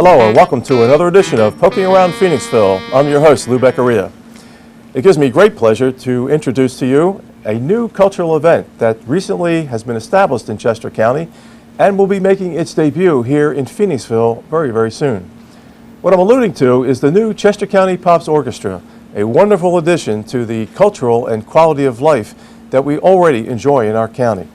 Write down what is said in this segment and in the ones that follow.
Hello and welcome to another edition of Poking Around Phoenixville. I'm your host, Lou Beccaria. It gives me great pleasure to introduce to you a new cultural event that recently has been established in Chester County and will be making its debut here in Phoenixville very, very soon. What I'm alluding to is the new Chester County Pops Orchestra, a wonderful addition to the cultural and quality of life that we already enjoy in our county.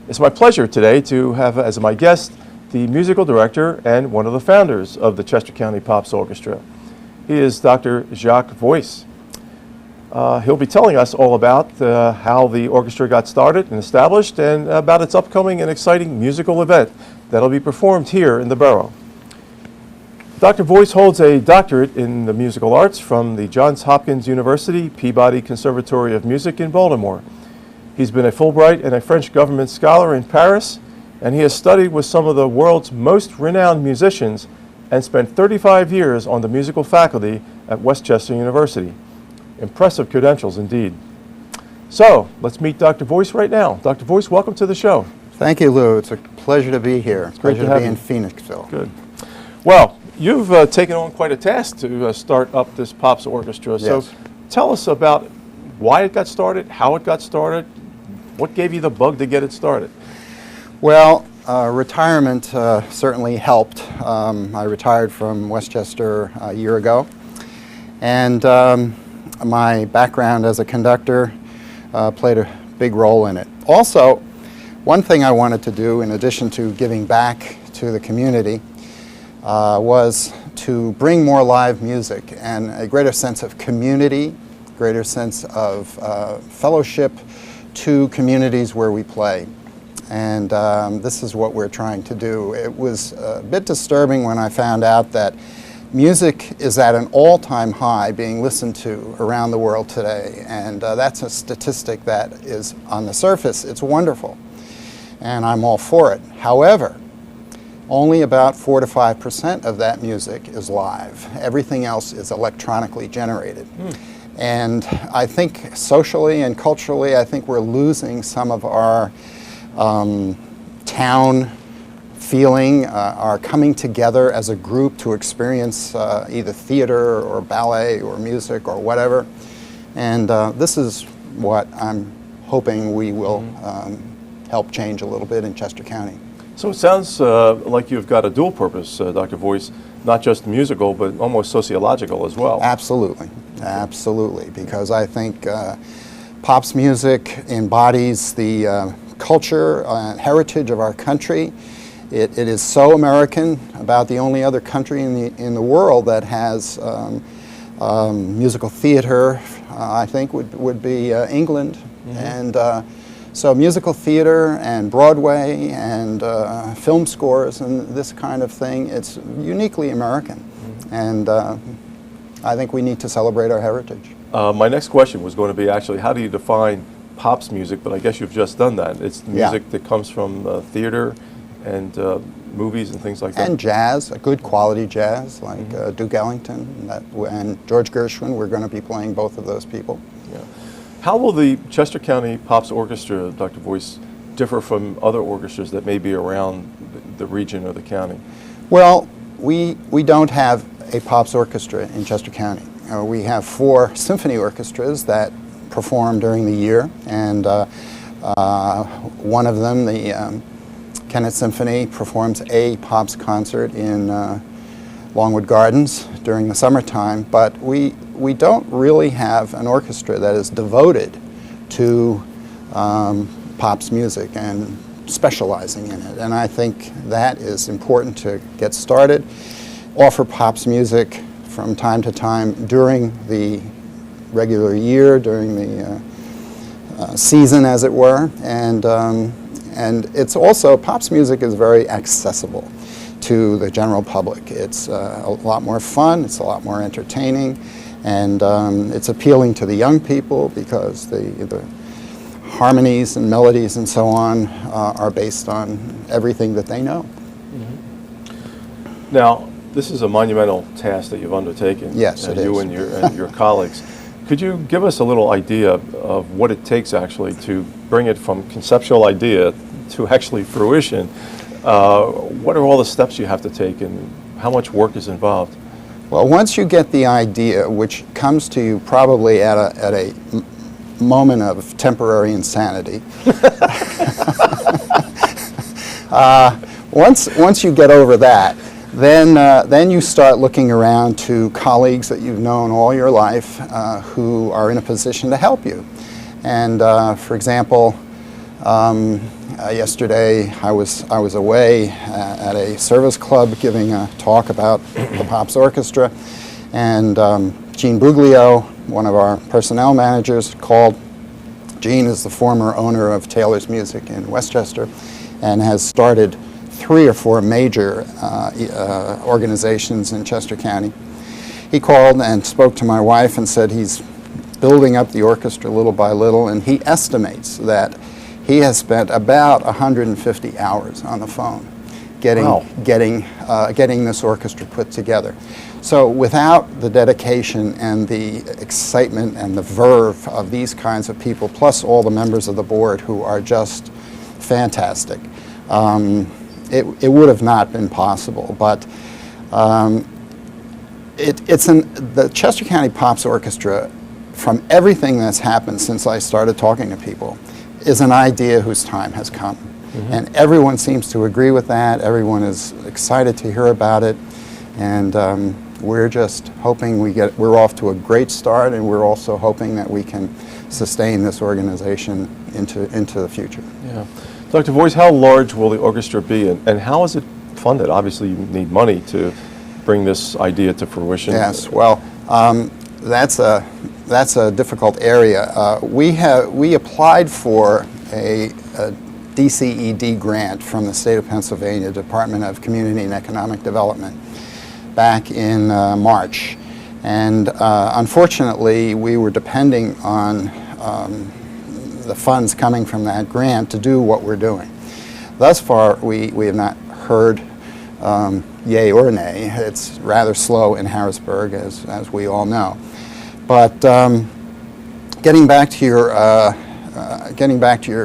It's my pleasure today to have as my guest the musical director and one of the founders of the Chester County Pops Orchestra. He is Dr. Jacques Voois. He'll be telling us all about how the orchestra got started and established and about its upcoming and exciting musical event that'll be performed here in the borough. Dr. Voois holds a doctorate in the musical arts from the Johns Hopkins University Peabody Conservatory of Music in Baltimore. He's been a Fulbright and a French government scholar in Paris, and he has studied with some of the world's most renowned musicians and spent 35 years on the musical faculty at Westchester University. Impressive credentials indeed. So, let's meet Dr. Voois right now. Dr. Voois, welcome to the show. Thank you, Lou. It's a pleasure to be here. It's a pleasure to be in Phoenixville. Good. Well, you've taken on quite a task to start up this Pops Orchestra. Yes. So, tell us about why it got started, how it got started, what gave you the bug to get it started? Well, retirement certainly helped. I retired from Westchester a year ago, and my background as a conductor played a big role in it. Also, one thing I wanted to do, in addition to giving back to the community, was to bring more live music and a greater sense of community, greater sense of fellowship to communities where we play. And this is what we're trying to do. It was a bit disturbing when I found out that music is at an all-time high being listened to around the world today. And that's a statistic that is, on the surface, it's wonderful. And I'm all for it. However, only about 4 to 5% of that music is live. Everything else is electronically generated. And I think socially and culturally, I think we're losing some of our town feeling, our coming together as a group to experience either theater or ballet or music or whatever. And this is what I'm hoping we will help change a little bit in Chester County. So it sounds like you've got a dual purpose, Dr. Voois, not just musical, but almost sociological as well. Absolutely, absolutely, because I think Pops music embodies the culture and heritage of our country. It is so American, about the only other country in the world that has musical theater, I think would be England. And so musical theater and Broadway and film scores and this kind of thing, it's uniquely American. And I think we need to celebrate our heritage. My next question was going to be actually, how do you define Pops music? But I guess you've just done that. It's music that comes from theater and movies and things like that. And jazz, a good quality jazz, like Duke Ellington and George Gershwin. We're going to be playing both of those people. Yeah. How will the Chester County Pops Orchestra, Dr. Voois, differ from other orchestras that may be around the region or the county? Well, we don't have a Pops Orchestra in Chester County. We have 4 symphony orchestras that perform during the year, and one of them, the Kennett Symphony, performs a Pops concert in Longwood Gardens during the summertime, but we don't really have an orchestra that is devoted to Pops music and specializing in it, and I think that is important to get started. Offer Pops music from time to time during the regular year, during the season, as it were, and it's also, Pops music is very accessible to the general public. It's a lot more fun, it's a lot more entertaining, and it's appealing to the young people because the harmonies and melodies and so on are based on everything that they know. Now, this is a monumental task that you've undertaken. Yes, it you is. and your colleagues. Could you give us a little idea of what it takes actually to bring it from conceptual idea to actually fruition? What are all the steps you have to take, and how much work is involved? Well, once you get the idea, which comes to you probably at a moment of temporary insanity, once you get over that, then you start looking around to colleagues that you've known all your life who are in a position to help you. And for example, yesterday I was away at a service club giving a talk about the Pops Orchestra, and Gene Buglio, one of our personnel managers, called. Gene is the former owner of Taylor's Music in Westchester and has started 3 or 4 major organizations in Chester County. He called and spoke to my wife and said he's building up the orchestra little by little, and he estimates that he has spent about 150 hours on the phone getting this orchestra put together. So without the dedication and the excitement and the verve of these kinds of people, plus all the members of the board who are just fantastic, it would have not been possible. But the Chester County Pops Orchestra, from everything that's happened since I started talking to people, is an idea whose time has come. Mm-hmm. And everyone seems to agree with that. Everyone is excited to hear about it. And we're just hoping we're off to a great start, and we're also hoping that we can sustain this organization into the future. Yeah. Dr. Voois, how large will the orchestra be, and how is it funded? Obviously, you need money to bring this idea to fruition. Yes, well, that's a difficult area. We applied for a DCED grant from the state of Pennsylvania, Department of Community and Economic Development, back in March. And unfortunately, we were depending on the funds coming from that grant to do what we're doing. Thus far, we have not heard yay or nay. It's rather slow in Harrisburg, as we all know. But getting back to your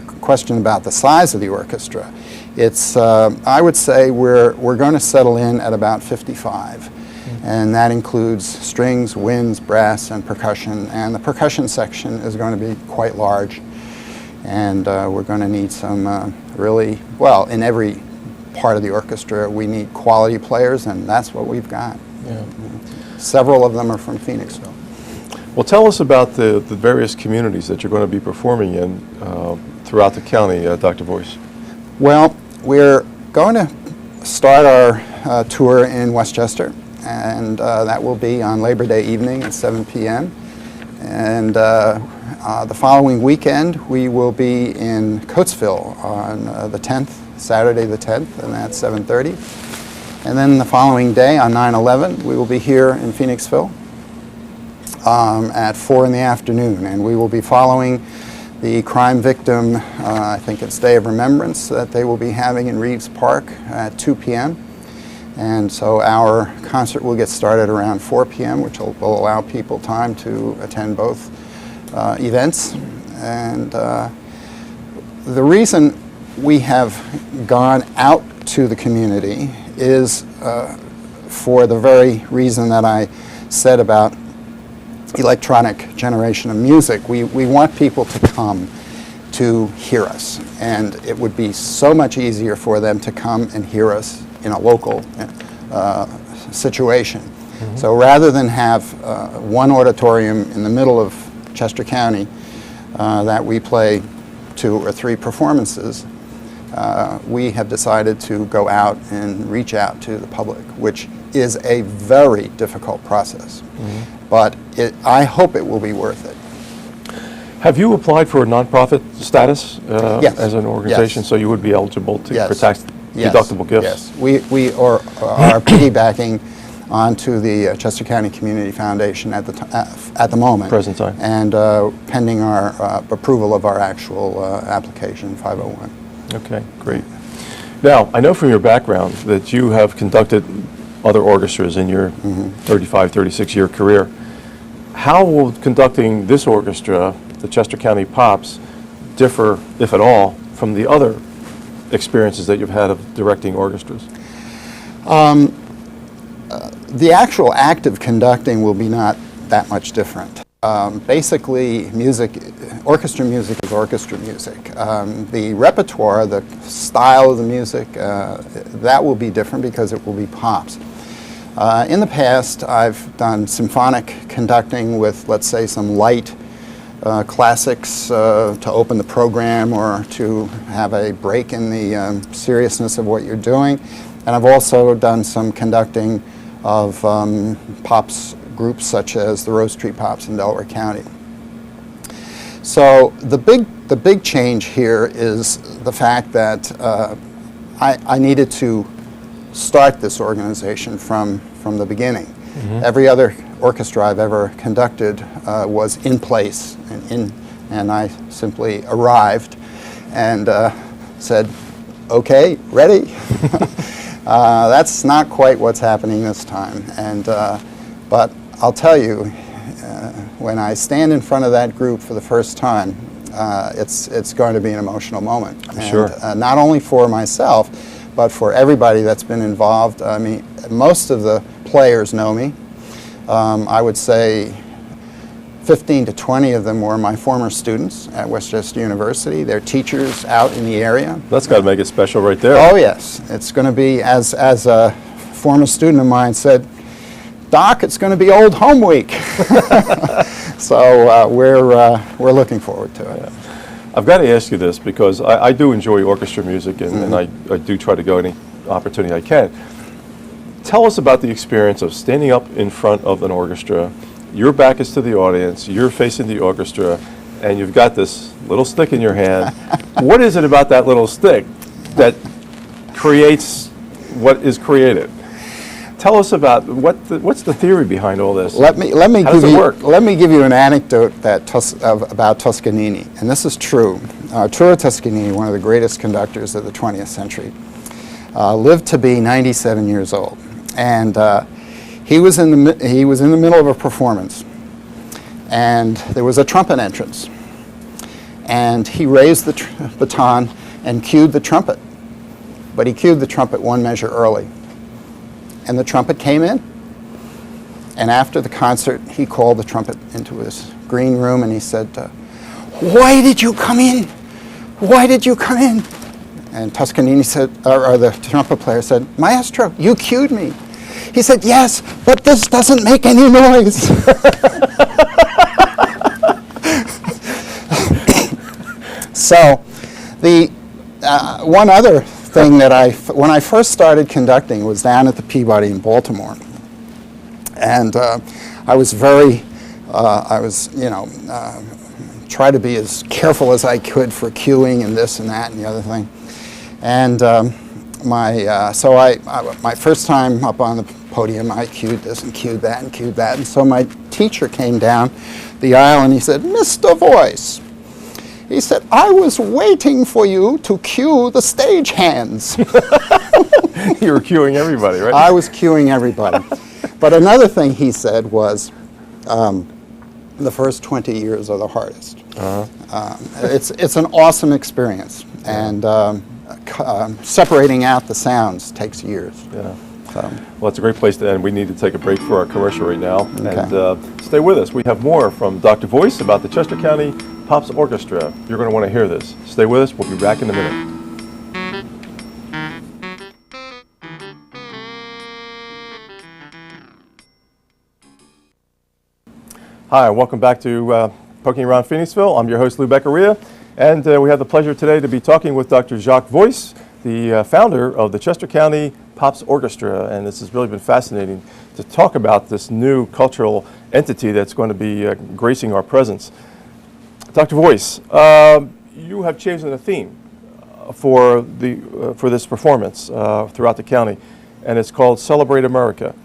question about the size of the orchestra, it's I would say we're going to settle in at about 55, and that includes strings, winds, brass, and percussion. And the percussion section is going to be quite large, and we're going to need some in every part of the orchestra we need quality players, and that's what we've got. Yeah. Several of them are from Phoenixville. Well, tell us about the various communities that you're going to be performing in throughout the county, Dr. Voois. Well, we're going to start our tour in Westchester, and that will be on Labor Day evening at 7 p.m. And the following weekend, we will be in Coatesville on the 10th, Saturday the 10th, and that's 7:30. And then the following day, on 9/11, we will be here in Phoenixville at 4 in the afternoon, and we will be following the crime victim, I think it's Day of Remembrance, that they will be having in Reeves Park at 2 p.m. And so our concert will get started around 4 p.m., which will allow people time to attend both events. And the reason we have gone out to the community is for the very reason that I said about electronic generation of music. We want people to come to hear us, and it would be so much easier for them to come and hear us in a local situation. Mm-hmm. So rather than have one auditorium in the middle of Chester County that we play 2 or 3 performances, we have decided to go out and reach out to the public, which is a very difficult process. Mm-hmm. But I hope it will be worth it. Have you applied for a nonprofit status Yes. as an organization, Yes. so you would be eligible to Yes. for tax-deductible gifts? Yes, we are piggybacking onto the Chester County Community Foundation at the moment. Present time. And pending our approval of our actual application, 501. Okay, great. Now, I know from your background that you have conducted other orchestras in your 35, 36-year career. How will conducting this orchestra, the Chester County Pops, differ, if at all, from the other experiences that you've had of directing orchestras? The actual act of conducting will be not that much different. Basically, orchestra music is orchestra music. The repertoire, the style of the music, that will be different because it will be pops. In the past, I've done symphonic conducting with, let's say, some light classics to open the program or to have a break in the seriousness of what you're doing. And I've also done some conducting of pops groups such as the Rose Tree Pops in Delaware County. So the big change here is the fact that I needed to start this organization from the beginning. Mm-hmm. Every other orchestra I've ever conducted was in place, and I simply arrived and said, "Okay, ready." That's not quite what's happening this time, but I'll tell you, when I stand in front of that group for the first time, it's going to be an emotional moment. And, sure. Not only for myself, but for everybody that's been involved. I mean, most of the players know me. I would say 15 to 20 of them were my former students at Westchester University. They're teachers out in the area. That's got to make it special right there. Oh yes, it's going to be, as a former student of mine said, "Doc, it's going to be old home week." So we're looking forward to it. Yeah. I've got to ask you this because I do enjoy orchestra music and I do try to go any opportunity I can. Tell us about the experience of standing up in front of an orchestra. Your back is to the audience, you're facing the orchestra, and you've got this little stick in your hand. What is it about that little stick that creates what is created? Tell us about what's the theory behind all this? Let me How does it work? Let me give you an anecdote about Toscanini, and this is true. Arturo Toscanini, one of the greatest conductors of the 20th century, lived to be 97 years old, and he was in the middle of a performance, and there was a trumpet entrance, and he raised the baton and cued the trumpet, but he cued the trumpet one measure early. And the trumpet came in, and after the concert, he called the trumpet into his green room, and he said, "Why did you come in? Why did you come in?" And Toscanini said, or the trumpet player said, "Maestro, you cued me." He said, "Yes, but this doesn't make any noise." So, the one other thing that when I first started conducting was down at the Peabody in Baltimore, and I was try to be as careful as I could for cueing and this and that and the other thing, and my first time up on the podium, I cued this and cued that and cued that, and so my teacher came down the aisle and he said, "Mr. Voois," he said, "I was waiting for you to cue the stage hands." You were cueing everybody, right? I was cueing everybody. But another thing he said was, the first 20 years are the hardest. Uh-huh. It's an awesome experience, and separating out the sounds takes years. Yeah. Well, it's a great place to end. We need to take a break for our commercial right now. Okay. And stay with us. We have more from Dr. Voois about the Chester County Pops Orchestra. You're going to want to hear this. Stay with us. We'll be back in a minute. Hi, welcome back to Poking Around Phoenixville. I'm your host, Lou Beccaria, and we have the pleasure today to be talking with Dr. Jacques Voois, the founder of the Chester County Pops Orchestra, and this has really been fascinating to talk about this new cultural entity that's going to be gracing our presence. Dr. Voois, you have chosen a theme for this performance throughout the county, and it's called Celebrate America.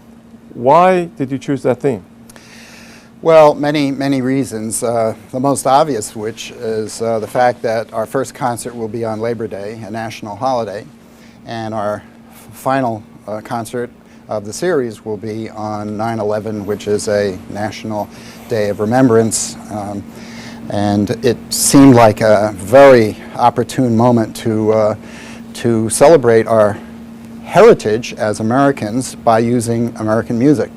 Why did you choose that theme? Well, many reasons. The most obvious, which is the fact that our first concert will be on Labor Day, a national holiday, and our final concert of the series will be on 9/11, which is a national day of remembrance. And it seemed like a very opportune moment to celebrate our heritage as Americans by using American music.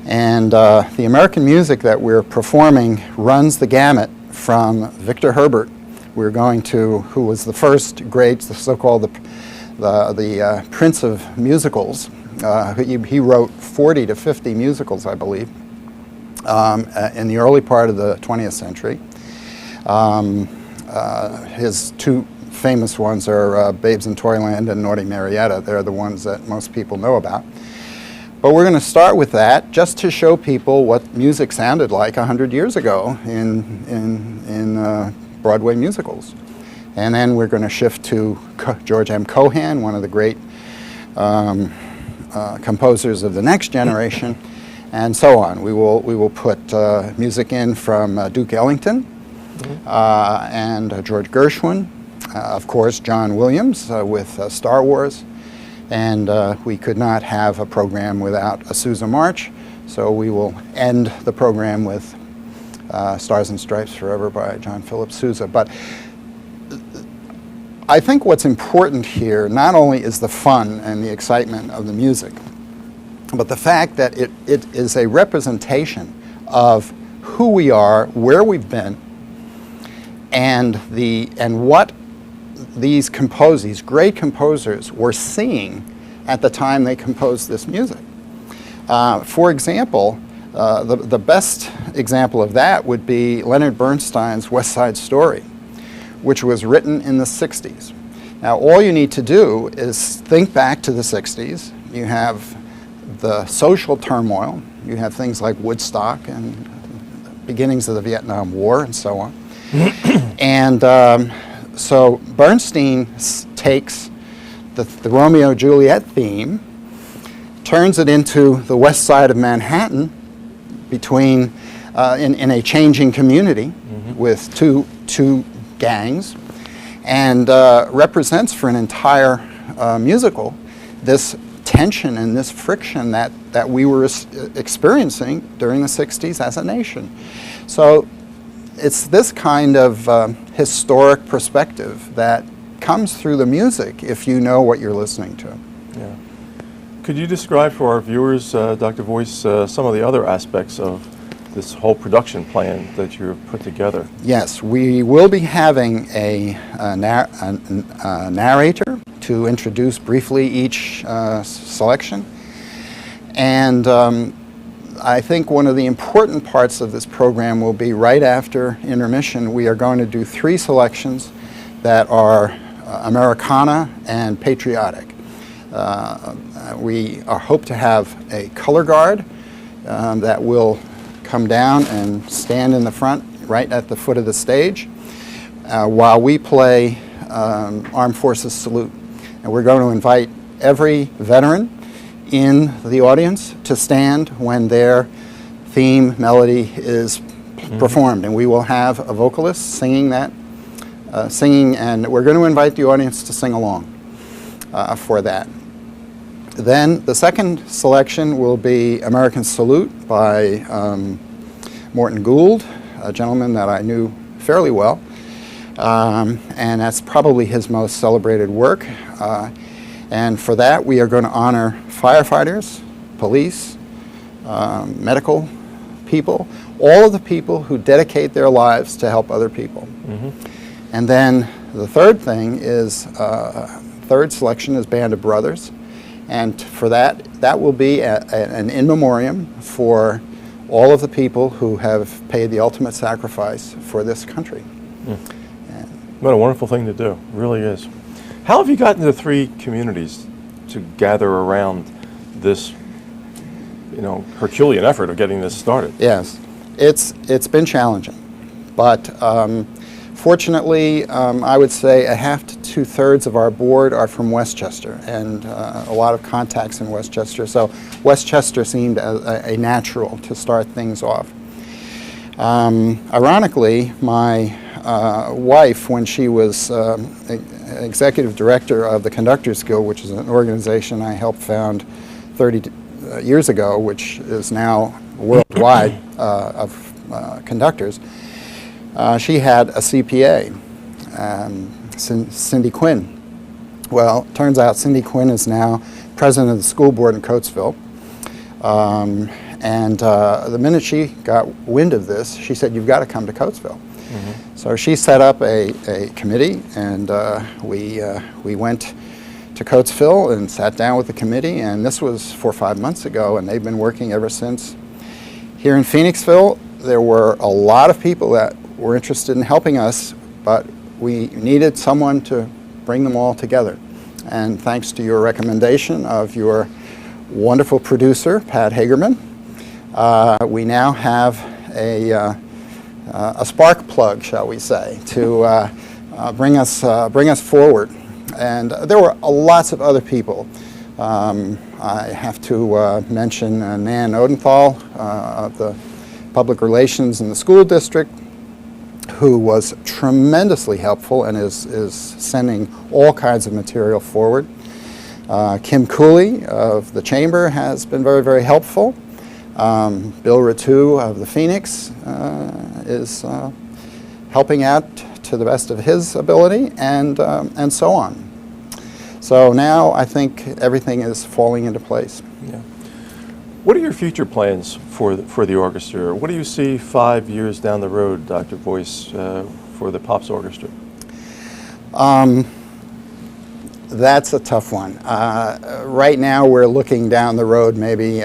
And the American music that we're performing runs the gamut from Victor Herbert, who was the first great, the so-called the Prince of Musicals. He wrote 40 to 50 musicals, I believe, in the early part of the 20th century. His two famous ones are Babes in Toyland and Naughty Marietta. They're the ones that most people know about. But we're going to start with that just to show people what music sounded like 100 years ago in Broadway musicals. And then we're going to shift to George M. Cohan, one of the great composers of the next generation, and so on. We will put music in from Duke Ellington and George Gershwin, of course John Williams with Star Wars, and we could not have a program without a Sousa March, so we will end the program with Stars and Stripes Forever by John Philip Sousa. But I think what's important here not only is the fun and the excitement of the music, but the fact that it is a representation of who we are, where we've been, and what these great composers were seeing at the time they composed this music. For example, the best example of that would be Leonard Bernstein's West Side Story, which was written in the 60s. Now, all you need to do is think back to the 60s. You have the social turmoil. You have things like Woodstock and beginnings of the Vietnam War and so on. And so Bernstein takes the Romeo-Juliet theme, turns it into the west side of Manhattan between, in a changing community with two gangs, and represents for an entire musical this tension and this friction that we were experiencing during the 60s as a nation. So it's this kind of historic perspective that comes through the music if you know what you're listening to. Yeah. Could you describe for our viewers, Dr. Voois, some of the other aspects of this whole production plan that you've put together? Yes, we will be having a narrator to introduce briefly each selection. And I think one of the important parts of this program will be right after intermission. We are going to do 3 selections that are Americana and patriotic. We hope to have a color guard that will come down and stand in the front right at the foot of the stage while we play Armed Forces Salute. And we're going to invite every veteran in the audience to stand when their theme melody is performed, and we will have a vocalist singing that, and we're going to invite the audience to sing along for that. Then the second selection will be American Salute by Morton Gould, a gentleman that I knew fairly well, and that's probably his most celebrated work. And for that, we are going to honor firefighters, police, medical people, all of the people who dedicate their lives to help other people. And then the third thing is, third selection is Band of Brothers. And for that will be an in memoriam for all of the people who have paid the ultimate sacrifice for this country. What a wonderful thing to do, it really is. How have you gotten the 3 communities to gather around this, Herculean effort of getting this started? Yes, it's been challenging, but fortunately, I would say a half to 2/3 of our board are from Westchester, and a lot of contacts in Westchester. So Westchester seemed a natural to start things off. Ironically, my wife, when she was executive director of the Conductors Guild, which is an organization I helped found 30 years ago, which is now worldwide of conductors, she had a CPA, Cindy Quinn, Well, it turns out Cindy Quinn is now president of the school board in Coatesville. The minute she got wind of this, she said, "You've got to come to Coatesville." So she set up a committee, and we went to Coatesville and sat down with the committee, and this was 4 or 5 months ago, and they've been working ever since. Here in Phoenixville, there were a lot of people that were interested in helping us, but we needed someone to bring them all together. And thanks to your recommendation of your wonderful producer, Pat Hagerman, we now have a spark plug, shall we say, to bring us forward. And there were lots of other people. I have to mention Nan Odenthal of the Public Relations in the school district, who was tremendously helpful and is sending all kinds of material forward. Kim Cooley of the Chamber has been very, very helpful. Bill Ratu of the Phoenix is helping out to the best of his ability, and so on. So now I think everything is falling into place. Yeah. What are your future plans for the orchestra? What do you see 5 years down the road, Dr. Voois, for the Pops Orchestra? That's a tough one. Right now we're looking down the road maybe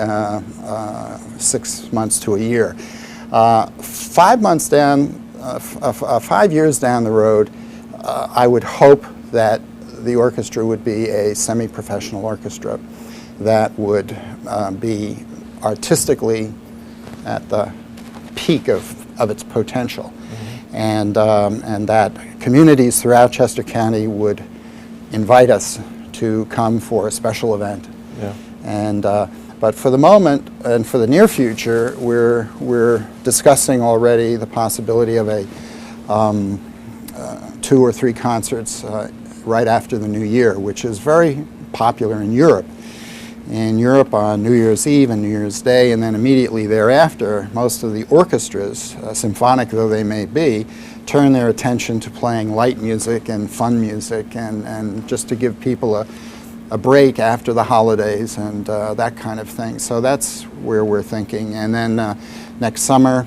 6 months to a year. 5 months down, 5 years down the road, I would hope that the orchestra would be a semi-professional orchestra that would be artistically at the peak of its potential, and that communities throughout Chester County would invite us to come for a special event. Yeah. But for the moment and for the near future, we're discussing already the possibility of a 2 or 3 concerts right after the New Year, which is very popular in Europe. In Europe, on New Year's Eve and New Year's Day, and then immediately thereafter, most of the orchestras, symphonic though they may be, turn their attention to playing light music and fun music, and just to give people a break after the holidays and that kind of thing. So that's where we're thinking. And then next summer,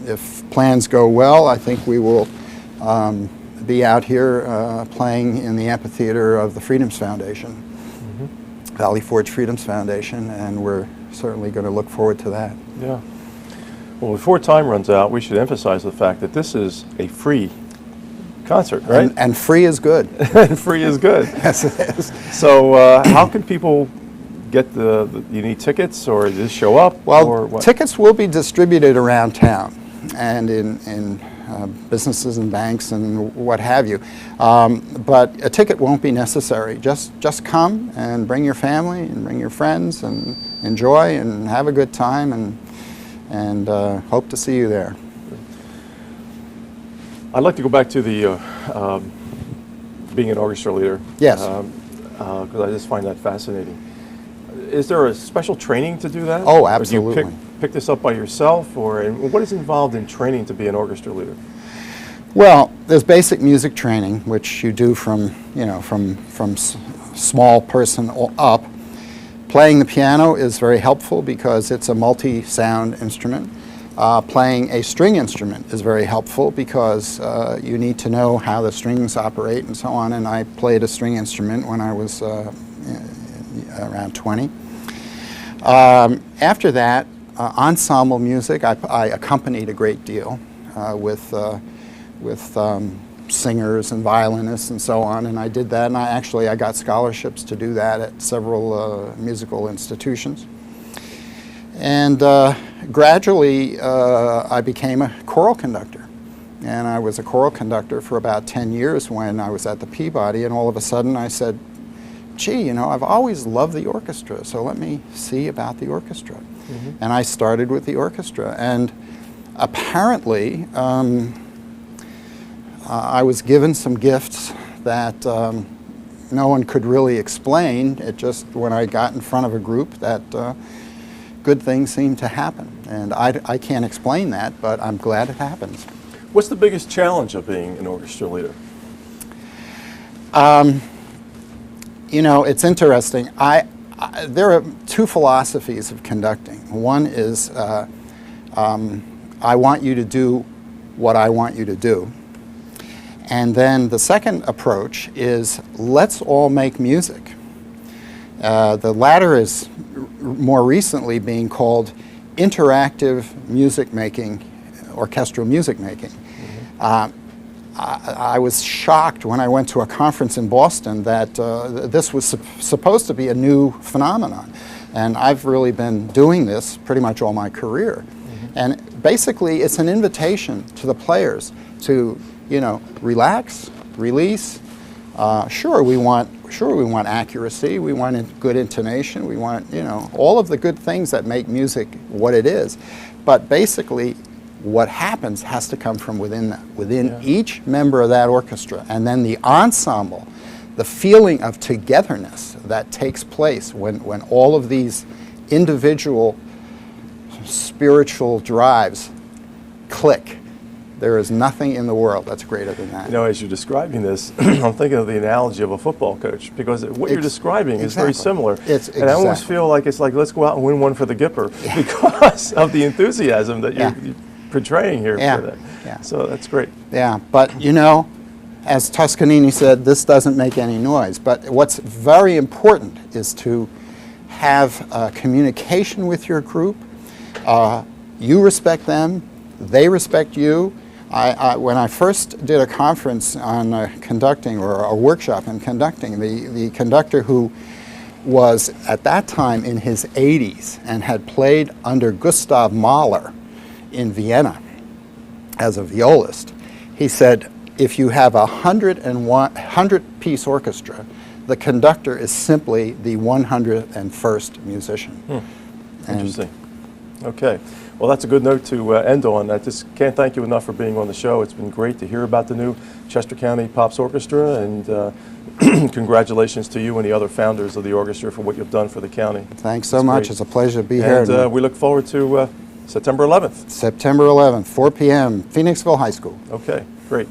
if plans go well, I think we will be out here playing in the amphitheater of the Freedoms Foundation. Valley Forge Freedoms Foundation, and we're certainly going to look forward to that. Yeah. Well, before time runs out, we should emphasize the fact that this is a free concert, right? And free is good. And free is good. Yes, it is. So how can people get you need tickets, or just show up? Well, or what? Tickets will be distributed around town and in businesses and banks and what have you. But a ticket won't be necessary. Just come and bring your family and bring your friends and enjoy and have a good time, and hope to see you there. I'd like to go back to the being an orchestra leader. Yes. Because I just find that fascinating. Is there a special training to do that? Oh, absolutely. Or do you pick this up by yourself, and what is involved in training to be an orchestra leader? Well, there's basic music training, which you do from small person up. Playing the piano is very helpful because it's a multi-sound instrument. Playing a string instrument is very helpful because you need to know how the strings operate and so on. And I played a string instrument when I was around 20. After that, ensemble music, I accompanied a great deal with singers and violinists and so on, and I did that, and I got scholarships to do that at several musical institutions. And gradually I became a choral conductor, and I was a choral conductor for about 10 years when I was at the Peabody, and all of a sudden I said, gee, I've always loved the orchestra, so let me see about the orchestra. And I started with the orchestra, and apparently I was given some gifts that no one could really explain. It just, when I got in front of a group, that good things seemed to happen. And I can't explain that, but I'm glad it happens. What's the biggest challenge of being an orchestra leader? You know, it's interesting. There are two philosophies of conducting. One is I want you to do what I want you to do. And then the second approach is let's all make music. The latter is more recently being called interactive music making, orchestral music making. I was shocked when I went to a conference in Boston that this was supposed to be a new phenomenon. And I've really been doing this pretty much all my career. And basically it's an invitation to the players to, you know, relax, release. Sure we want accuracy, we want good intonation, we want, you know, all of the good things that make music what it is. But basically what happens has to come from within each member of that orchestra, and then the ensemble, the feeling of togetherness that takes place when all of these individual spiritual drives click. There is nothing in the world that's greater than that. You know, as you're describing this, I'm thinking of the analogy of a football coach, because what you're describing is very similar. And I almost feel like it's like, let's go out and win one for the Gipper, because of the enthusiasm that you're portraying here for that. So that's great. Yeah, but you know, as Toscanini said, this doesn't make any noise. But what's very important is to have communication with your group. You respect them, they respect you. When I first did a conference on conducting, or a workshop in conducting, the conductor who was at that time in his 80s and had played under Gustav Mahler in Vienna as a violist, he said, if you have a 100-piece orchestra, the conductor is simply the 101st musician. Interesting. Okay. Well, that's a good note to end on. I just can't thank you enough for being on the show. It's been great to hear about the new Chester County Pops Orchestra, and congratulations to you and the other founders of the orchestra for what you've done for the county. Thanks so much. Great. It's a pleasure to be here. And we look forward to September 11th. September 11th, 4 p.m., Phoenixville High School. Okay, great.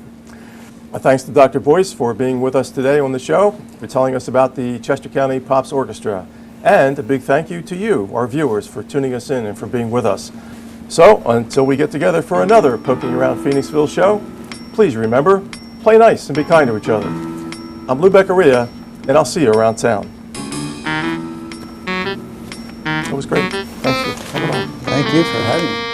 Thanks to Dr. Voois for being with us today on the show, for telling us about the Chester County Pops Orchestra. And a big thank you to you, our viewers, for tuning us in and for being with us. So, until we get together for another Poking Around Phoenixville show, please remember, play nice and be kind to each other. I'm Lou Beccaria, and I'll see you around town. That was great. Thanks for coming on. Thank you for having me.